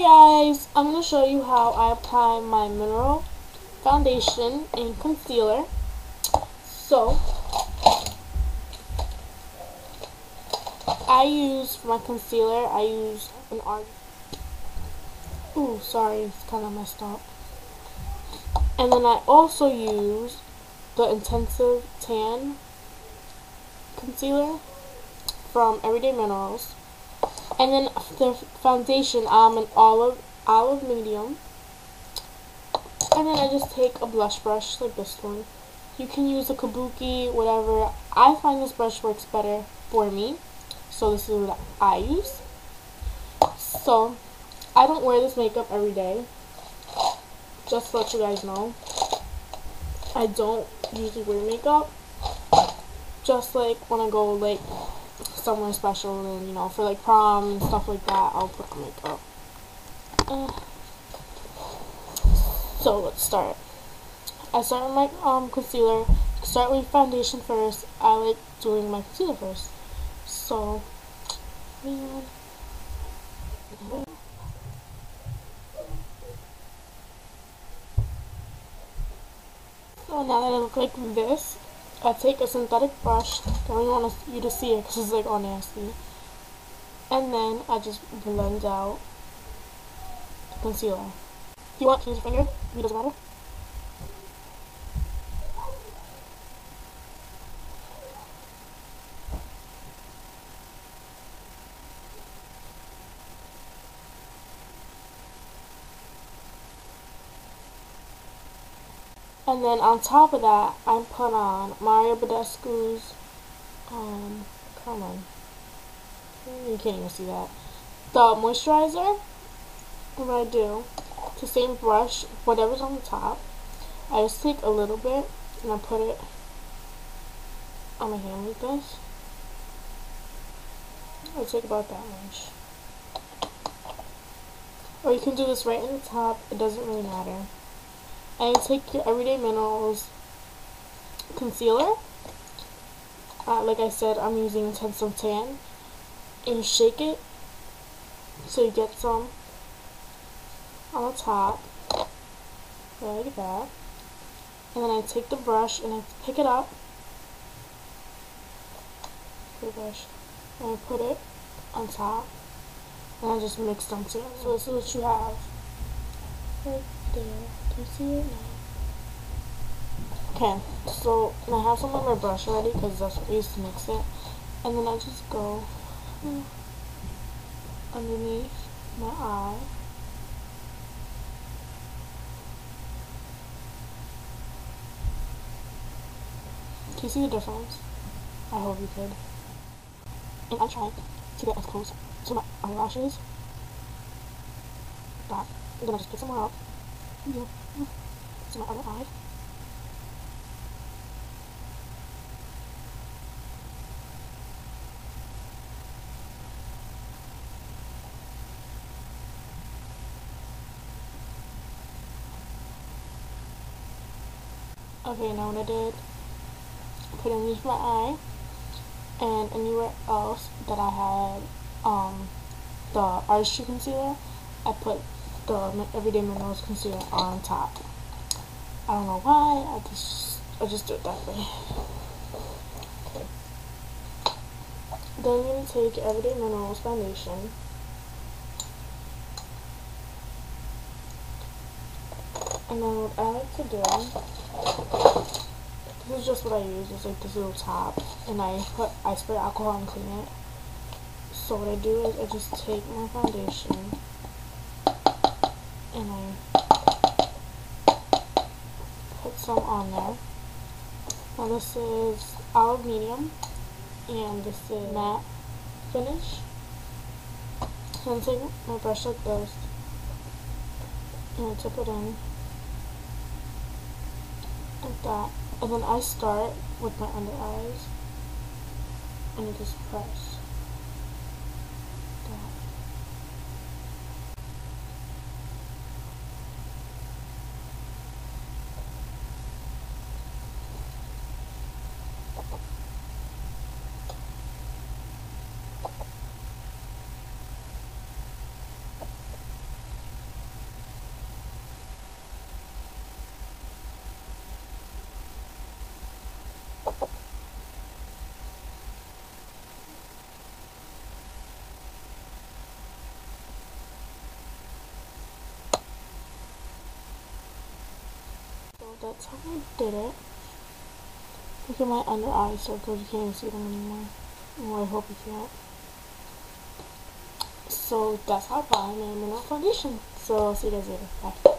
Hi guys, I'm going to show you how I apply my mineral foundation and concealer. So, I use for my concealer, I use an art. Ooh, sorry, it's kind of messed up. And then I also use the Intensive Tan concealer from Everyday Minerals. And then the foundation, I'm an olive medium. And then I just take a blush brush like this one. You can use a kabuki, whatever. I find this brush works better for me, so this is what I use. So I don't wear this makeup every day, just to let you guys know. I don't usually wear makeup, just like when I go like somewhere special, and you know, for like prom and stuff like that, I'll put on makeup. So let's start. I start with my concealer. Start with foundation first. I like doing my concealer first. So, so now that I look like this, I take a synthetic brush. Don't really want you to see it because it's like all nasty. And then I just blend out the concealer. If you want to use your finger, it doesn't matter. And then on top of that, I put on Mario Badescu's, come on, you can't even see that, the moisturizer. And what I do, it's the same brush, whatever's on the top, I just take a little bit and I put it on my hand like this. I take about that much. Or you can do this right in the top, it doesn't really matter. And you take your Everyday Minerals concealer. Like I said, I'm using Intensive Tan. And you shake it so you get some on the top, like that. And then I take the brush and I pick it up, and I put it on top, and I just mix them together. So this is what you have right there. Can you see it now? Okay, so I have some on my brush already because that's what I used to mix it. And then I just go underneath my eye. Can you see the difference? I hope you could. And I tried to get as close to my eyelashes, but I'm gonna just pick some more up. To my other eye. Okay, now what I did, put it underneath my eye, and anywhere else that I had the Artistry concealer, I put the Everyday Minerals concealer on top. I don't know why, I just do it that way. Okay. Then you're going to take your Everyday Minerals foundation, and then what I like to do, this is just what I use, it's like this little top, and I spray alcohol and clean it. So what I do is I just take my foundation and I put some on there. Now this is olive medium and this is matte finish. So I take my brush like this and I tip it in like that. And then I start with my under eyes and I just press. that's how I did it. Look at my under eye circles, you can't even see them anymore. Well, I hope you can't. So that's how I made my foundation. So I'll see you guys later. Bye.